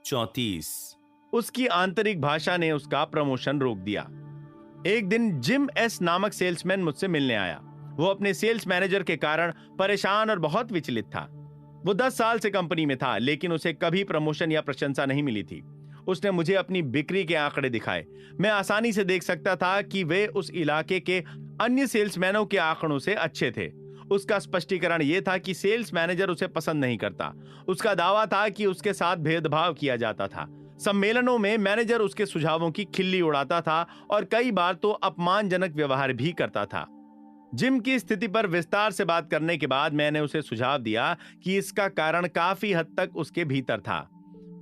34। उसकी आंतरिक भाषा ने उसका प्रमोशन रोक दिया। एक दिन जिम एस नामक सेल्समैन मुझसे मिलने आया। वो अपने सेल्स मैनेजर के कारण परेशान और बहुत विचलित था। वो 10 साल से कंपनी में था, लेकिन उसे कभी प्रमोशन या प्रशंसा नहीं मिली थी। उसने मुझे अपनी बिक्री के आंकड़े दिखाए। मैं आसानी से देख सकता था कि वे उस इलाके के अन्य सेल्समैनों के आंकड़ों से अच्छे थे। उसका स्पष्टीकरण यह था कि सेल्स मैनेजर उसे पसंद नहीं करता। उसका दावा था कि उसके साथ भेदभाव किया जाता था। सम्मेलनों में मैनेजर उसके सुझावों की खिल्ली उड़ाता था और कई बार तो अपमानजनक व्यवहार भी करता था। जिम की स्थिति पर विस्तार से बात करने के बाद मैंने उसे सुझाव दिया कि इसका कारण काफी हद तक उसके भीतर था।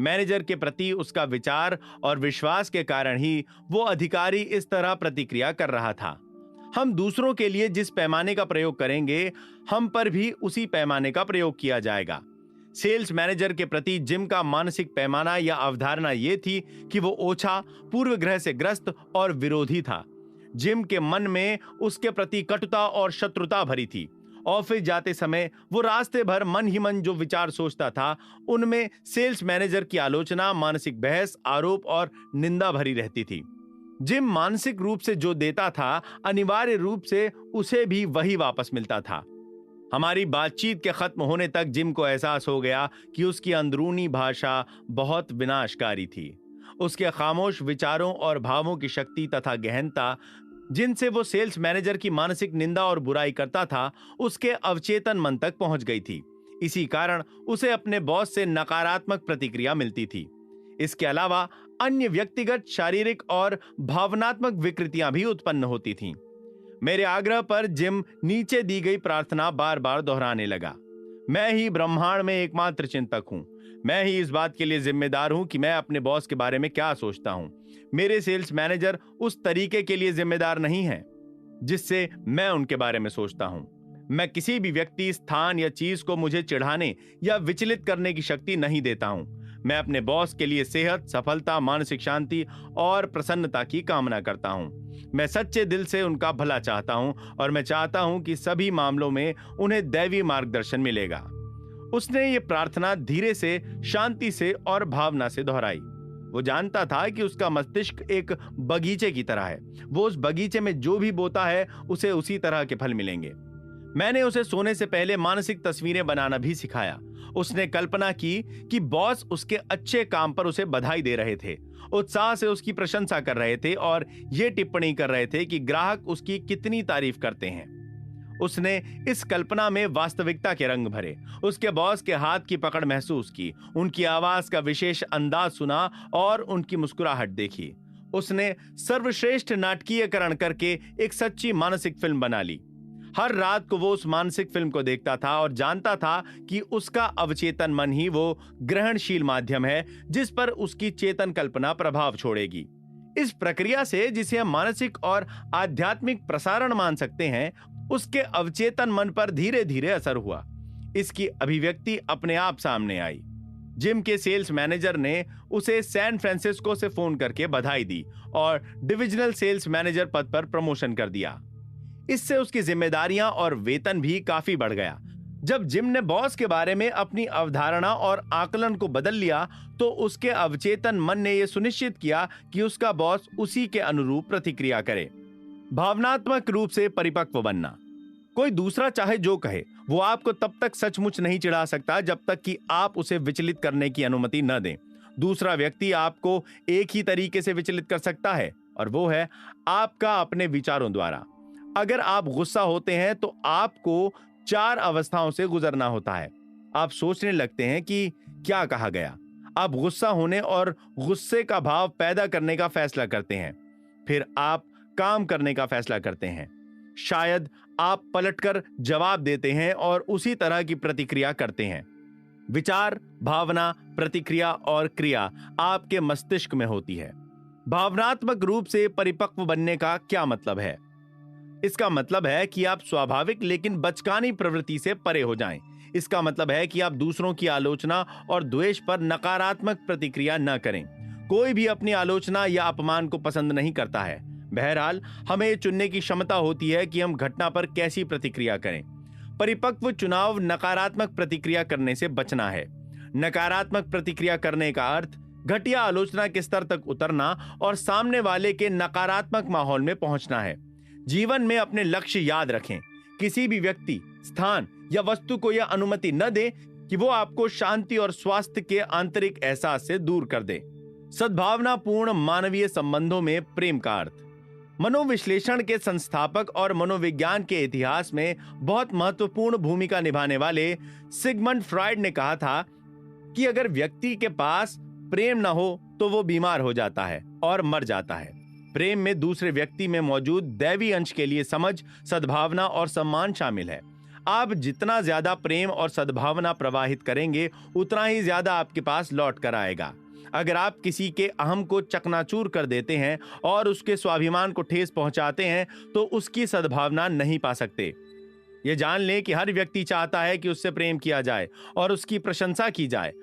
मैनेजर के प्रति उसका विचार और विश्वास के कारण ही वो अधिकारी इस तरह प्रतिक्रिया कर रहा था। हम दूसरों के लिए जिस पैमाने का प्रयोग करेंगे, हम पर भी उसी पैमाने का प्रयोग किया जाएगा। सेल्स मैनेजर के प्रति जिम का मानसिक पैमाना या अवधारणा यह थी कि वो ओछा, पूर्वग्रह से ग्रस्त और विरोधी था। जिम के मन में उसके प्रति कटुता और शत्रुता भरी थी। ऑफिस जाते समय वो रास्ते भर मन ही मन जो विचार सोचता था, उनमें सेल्स मैनेजर की आलोचना, मानसिक बहस, आरोप और निंदा भरी रहती थी। जिम मानसिक रूप से जो देता था, अनिवार्य रूप से उसे भी वही वापस मिलता था। हमारी बातचीत के खत्म होने तक जिम को एहसास हो गया कि उसकी अंदरूनी भाषा बहुत विनाशकारी थी। उसके खामोश विचारों और भावों की शक्ति तथा गहनता, जिनसे वो सेल्स मैनेजर की मानसिक निंदा और बुराई करता था, उसके अवचेतन मन तक पहुंच गई थी। इसी कारण उसे अपने बॉस से नकारात्मक प्रतिक्रिया मिलती थी। इसके अलावा अन्य व्यक्तिगत, शारीरिक और भावनात्मक विकृतियां भी उत्पन्न होती थीं। मेरे आग्रह पर जिम नीचे दी गई प्रार्थना बार बार दोहराने लगा। मैं ही ब्रह्मांड में एकमात्र चिंतक हूं। मैं ही इस बात के लिए जिम्मेदार हूं कि मैं अपने बॉस के बारे में क्या सोचता हूं। मेरे सेल्स मैनेजर उस तरीके के लिए जिम्मेदार नहीं है जिससे मैं उनके बारे में सोचता हूं। मैं किसी भी व्यक्ति, स्थान या चीज को मुझे चिढ़ाने या विचलित करने की शक्ति नहीं देता हूं। मैं अपने बॉस के लिए सेहत, सफलता, मानसिक शांति और प्रसन्नता की कामना करता हूं। मैं सच्चे दिल से उनका भला चाहता हूं और मैं चाहता हूं कि सभी मामलों में उन्हें दैवीय मार्गदर्शन मिलेगा। उसने ये प्रार्थना धीरे से, शांति से और भावना से दोहराई। वो जानता था कि उसका मस्तिष्क एक बगीचे की तरह है। वो उस बगीचे में जो भी बोता है, उसे उसी तरह के फल मिलेंगे। मैंने उसे सोने से पहले मानसिक तस्वीरें बनाना भी सिखाया। उसने कल्पना की कि बॉस उसके अच्छे काम पर उसे बधाई दे रहे थे, उत्साह से उसकी प्रशंसा कर रहे थे और ये टिप्पणी कर रहे थे कि ग्राहक उसकी कितनी तारीफ करते हैं। उसने इस कल्पना में वास्तविकता के रंग भरे, उसके बॉस के हाथ की पकड़ महसूस की, उनकी आवाज का विशेष अंदाज सुना और उनकी मुस्कुराहट देखी। उसने सर्वश्रेष्ठ नाटकीयकरण करके एक सच्ची मानसिक फिल्म बना ली। हर रात को वो उस मानसिक फिल्म को देखता था और जानता था कि उसका अवचेतन मन ही वो ग्रहणशील माध्यम है जिस पर उसकी चेतन कल्पना प्रभाव छोड़ेगी। इस प्रक्रिया से, जिसे हम मानसिक और आध्यात्मिक प्रसारण मान सकते हैं, उसके अवचेतन मन पर धीरे धीरे असर हुआ। इसकी अभिव्यक्ति अपने आप सामने आई। जिम के सेल्स मैनेजर ने उसे सैन फ्रांसिस्को से फोन करके बधाई दी और डिविजनल सेल्स मैनेजर पद पर प्रमोशन कर दिया। इससे उसकी जिम्मेदारियां और वेतन भी काफी बढ़ गया। जब जिम ने बॉस के बारे में अपनी अवधारणा और आकलन को बदल लिया, तो उसके अवचेतन मन ने यह सुनिश्चित किया कि उसका बॉस उसी के अनुरूप प्रतिक्रिया करे। भावनात्मक रूप से परिपक्व बनना। कोई दूसरा चाहे जो कहे, वो आपको तब तक सचमुच नहीं चिढ़ा सकता जब तक कि आप उसे विचलित करने की अनुमति न दें। दूसरा व्यक्ति आपको एक ही तरीके से विचलित कर सकता है, और वो है आपका अपने विचारों द्वारा। अगर आप गुस्सा होते हैं तो आपको 4 अवस्थाओं से गुजरना होता है। आप सोचने लगते हैं कि क्या कहा गया। आप गुस्सा होने और गुस्से का भाव पैदा करने का फैसला करते हैं। फिर आप काम करने का फैसला करते हैं। शायद आप पलटकर जवाब देते हैं और उसी तरह की प्रतिक्रिया करते हैं। विचार, भावना, प्रतिक्रिया और क्रिया आपके मस्तिष्क में होती है। भावनात्मक रूप से परिपक्व बनने का क्या मतलब है? इसका मतलब है कि आप स्वाभाविक लेकिन बचकानी प्रवृत्ति से परे हो जाएं। इसका मतलब है कि आप दूसरों की आलोचना और द्वेष पर नकारात्मक प्रतिक्रिया न करें। कोई भी अपनी आलोचना या अपमान को पसंद नहीं करता है। बहरहाल, हमें चुनने की क्षमता होती है कि हम घटना पर कैसी प्रतिक्रिया करें। परिपक्व चुनाव नकारात्मक प्रतिक्रिया करने से बचना है। नकारात्मक प्रतिक्रिया करने का अर्थ घटिया आलोचना के स्तर तक उतरना और सामने वाले के नकारात्मक माहौल में पहुंचना है। जीवन में अपने लक्ष्य याद रखें। किसी भी व्यक्ति, स्थान या वस्तु को यह अनुमति न दें कि वो आपको शांति और स्वास्थ्य के आंतरिक एहसास से दूर कर दे। सद्भावनापूर्ण मानवीय संबंधों में प्रेम का अर्थ। मनोविश्लेषण के संस्थापक और मनोविज्ञान के इतिहास में बहुत महत्वपूर्ण भूमिका निभाने वाले सिगमंड फ्रॉयड ने कहा था कि अगर व्यक्ति के पास प्रेम न हो तो वो बीमार हो जाता है और मर जाता है। प्रेम में दूसरे व्यक्ति में मौजूद दैवी अंश के लिए समझ, सद्भावना और सम्मान शामिल है। आप जितना ज्यादा प्रेम और सद्भावना प्रवाहित करेंगे, उतना ही ज्यादा आपके पास लौट कर आएगा। अगर आप किसी के अहम को चकनाचूर कर देते हैं और उसके स्वाभिमान को ठेस पहुंचाते हैं, तो उसकी सद्भावना नहीं पा सकते। ये जान लें कि हर व्यक्ति चाहता है कि उससे प्रेम किया जाए और उसकी प्रशंसा की जाए।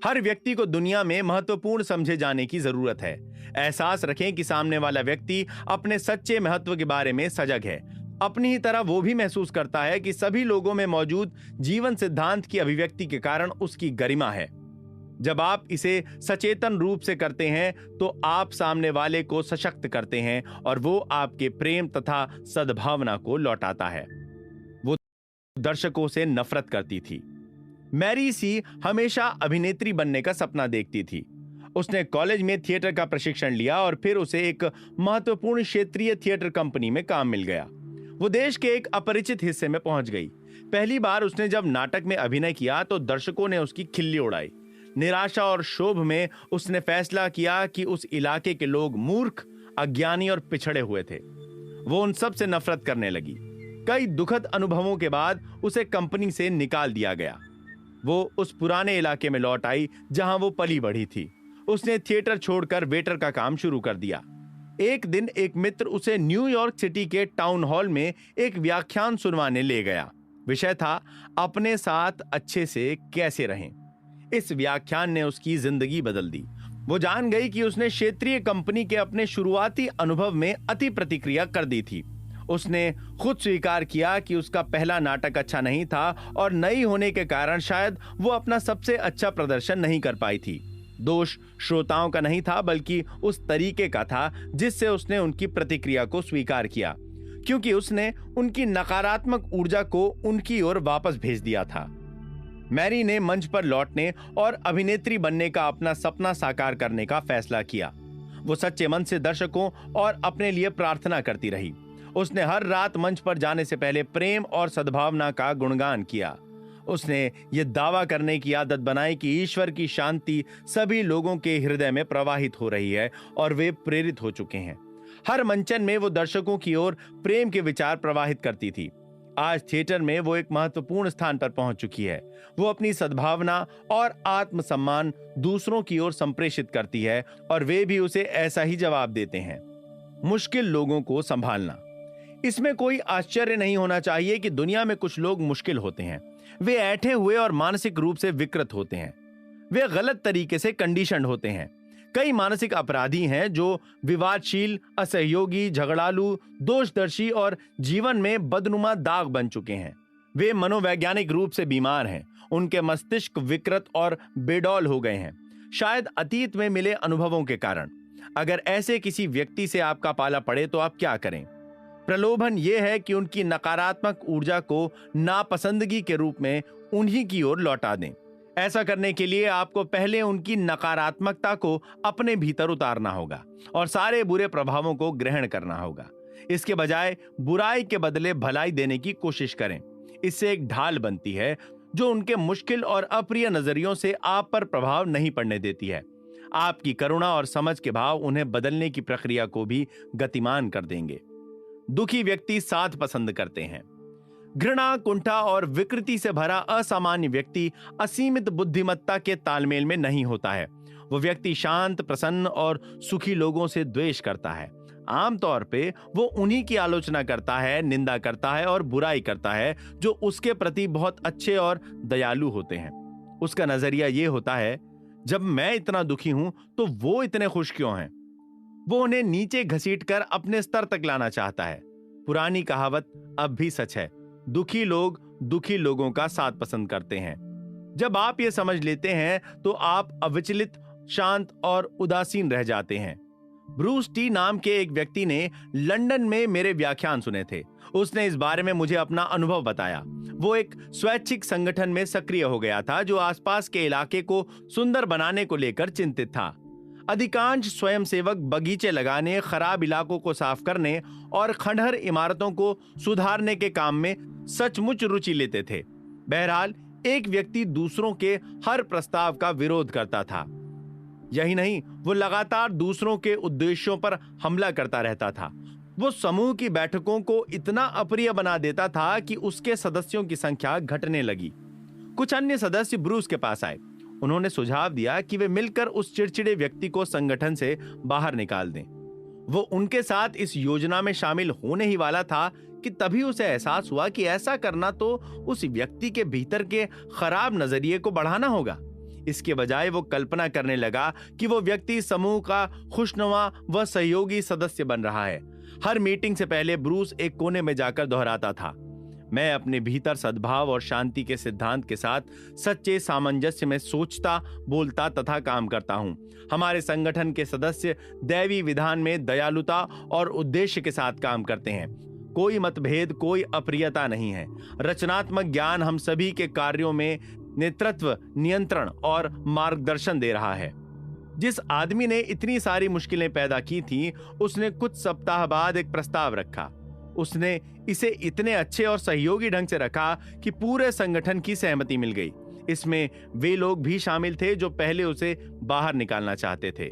हर व्यक्ति को दुनिया में महत्वपूर्ण समझे जाने की जरूरत है। एहसास रखें कि सामने वाला व्यक्ति अपने सच्चे महत्व के बारे में सजग है। अपनी ही तरह वो भी महसूस करता है कि सभी लोगों में मौजूद जीवन सिद्धांत की अभिव्यक्ति के कारण उसकी गरिमा है। जब आप इसे सचेतन रूप से करते हैं तो आप सामने वाले को सशक्त करते हैं और वो आपके प्रेम तथा सद्भावना को लौटाता है। वो दर्शकों से नफरत करती थी। मैरी सी हमेशा अभिनेत्री बनने का सपना देखती थी। उसने कॉलेज में थिएटर का प्रशिक्षण लिया और फिर उसे एक महत्वपूर्ण क्षेत्रीय थिएटर कंपनी में काम मिल गया। वो देश के एक अपरिचित हिस्से में पहुंच गई। पहली बार उसने जब नाटक में अभिनय किया तो दर्शकों ने उसकी खिल्ली उड़ाई। निराशा और क्षोभ में उसने फैसला किया कि उस इलाके के लोग मूर्ख, अज्ञानी और पिछड़े हुए थे। वो उन सब से नफरत करने लगी। कई दुखद अनुभवों के बाद उसे कंपनी से निकाल दिया गया। वो उस पुराने इलाके में लौट आई जहां वो पली बढ़ी थी। उसने थिएटर छोड़कर वेटर का काम शुरू कर दिया। एक दिन एक मित्र उसे न्यूयॉर्क सिटी के टाउन हॉल में एक व्याख्यान सुनवाने ले गया। विषय था अपने साथ अच्छे से कैसे रहें। इस व्याख्यान ने उसकी जिंदगी बदल दी। वो जान गई कि उसने क्षेत्रीय कंपनी के अपने शुरुआती अनुभव में अति प्रतिक्रिया कर दी थी। उसने खुद स्वीकार किया कि उसका पहला नाटक अच्छा नहीं था और नई होने के कारण शायद वो अपना सबसे अच्छा प्रदर्शन नहीं कर पाई थी। दोष श्रोताओं का नहीं था, बल्कि उस तरीके का था जिससे उसने उनकी प्रतिक्रिया को स्वीकार किया, क्योंकि उसने उनकी नकारात्मक ऊर्जा को उनकी ओर वापस भेज दिया था। मैरी ने मंच पर लौटने और अभिनेत्री बनने का अपना सपना साकार करने का फैसला किया। वो सच्चे मन से दर्शकों और अपने लिए प्रार्थना करती रही। उसने हर रात मंच पर जाने से पहले प्रेम और सद्भावना का गुणगान किया। उसने ये दावा करने की आदत बनाई कि ईश्वर की शांति सभी लोगों के हृदय में प्रवाहित हो रही है और वे प्रेरित हो चुके हैं। हर मंचन में वो दर्शकों की ओर प्रेम के विचार प्रवाहित करती थी। आज थिएटर में वो एक महत्वपूर्ण स्थान पर पहुंच चुकी है। वो अपनी सद्भावना और आत्मसम्मान दूसरों की ओर संप्रेषित करती है और वे भी उसे ऐसा ही जवाब देते हैं। मुश्किल लोगों को संभालना। इसमें कोई आश्चर्य नहीं होना चाहिए कि दुनिया में कुछ लोग मुश्किल होते हैं। वे ऐंठे हुए और मानसिक रूप से विकृत होते हैं। वे गलत तरीके से कंडीशन्ड होते हैं। कई मानसिक अपराधी हैं जो विवादशील, असहयोगी, झगड़ालू, दोषदर्शी और जीवन में बदनुमा दाग बन चुके हैं। वे मनोवैज्ञानिक रूप से बीमार हैं। उनके मस्तिष्क विकृत और बेडौल हो गए हैं, शायद अतीत में मिले अनुभवों के कारण। अगर ऐसे किसी व्यक्ति से आपका पाला पड़े तो आप क्या करें? प्रलोभन यह है कि उनकी नकारात्मक ऊर्जा को नापसंदगी के रूप में उन्हीं की ओर लौटा दें। ऐसा करने के लिए आपको पहले उनकी नकारात्मकता को अपने भीतर उतारना होगा और सारे बुरे प्रभावों को ग्रहण करना होगा। इसके बजाय बुराई के बदले भलाई देने की कोशिश करें। इससे एक ढाल बनती है जो उनके मुश्किल और अप्रिय नजरियों से आप पर प्रभाव नहीं पड़ने देती है। आपकी करुणा और समझ के भाव उन्हें बदलने की प्रक्रिया को भी गतिमान कर देंगे। दुखी व्यक्ति साथ पसंद करते हैं। घृणा, कुंठा और विकृति से भरा असामान्य व्यक्ति असीमित बुद्धिमत्ता के तालमेल में नहीं होता है। वो व्यक्ति शांत, प्रसन्न और सुखी लोगों से द्वेष करता है। आमतौर पे वो उन्हीं की आलोचना करता है, निंदा करता है और बुराई करता है जो उसके प्रति बहुत अच्छे और दयालु होते हैं। उसका नजरिया ये होता है, जब मैं इतना दुखी हूं तो वो इतने खुश क्यों हैं? वो उन्हें नीचे घसीटकर अपने स्तर तक लाना चाहता है। पुरानी कहावत अब भी सच है, दुखी लोग दुखी लोगों का साथ पसंद करते हैं। जब आप ये समझ लेते हैं तो आप अविचलित शांत और उदासीन रह जाते हैं। ब्रूस टी नाम के एक व्यक्ति ने लंदन में मेरे व्याख्यान सुने थे। उसने इस बारे में मुझे अपना अनुभव बताया। वो एक स्वैच्छिक संगठन में सक्रिय हो गया था जो आसपास के इलाके को सुंदर बनाने को लेकर चिंतित था। अधिकांश स्वयंसेवक बगीचे लगाने, खराब इलाकों को साफ करने और खंडहर इमारतों को सुधारने के काम में सचमुच रुचि लेते थे। बहरहाल, एक व्यक्ति दूसरों के हर प्रस्ताव का विरोध करता था। यही नहीं, वो लगातार दूसरों के उद्देश्यों पर हमला करता रहता था। वो समूह की बैठकों को इतना अप्रिय बना देता था कि उसके सदस्यों की संख्या घटने लगी। कुछ अन्य सदस्य ब्रूस के पास आए। उन्होंने सुझाव दिया कि वे मिलकर उस चिड़चिड़े व्यक्ति को संगठन से बाहर निकाल दें। वो उनके साथ इस योजना में शामिल होने ही वाला था कि तभी उसे एहसास हुआ कि ऐसा करना तो उस व्यक्ति के भीतर के खराब नजरिए को बढ़ाना होगा। इसके बजाय वो कल्पना करने लगा कि वो व्यक्ति समूह का खुशनुमा व सहयोगी सदस्य बन रहा है। हर मीटिंग से पहले ब्रूस एक कोने में जाकर दोहराता था, मैं अपने भीतर सद्भाव और शांति के सिद्धांत के साथ सच्चे सामंजस्य में सोचता, बोलता तथा काम करता हूं। हमारे संगठन के सदस्य दैवी विधान में दयालुता और उद्देश्य के साथ काम करते हैं। कोई मतभेद, कोई अप्रियता नहीं है। रचनात्मक ज्ञान हम सभी के कार्यों में नेतृत्व, नियंत्रण और मार्गदर्शन दे रहा है। जिस आदमी ने इतनी सारी मुश्किलें पैदा की थी, उसने कुछ सप्ताह बाद एक प्रस्ताव रखा। उसने इसे इतने अच्छे और सहयोगी ढंग से रखा कि पूरे संगठन की सहमति मिल गई। इसमें वे लोग भी शामिल थे जो पहले उसे बाहर निकालना चाहते थे।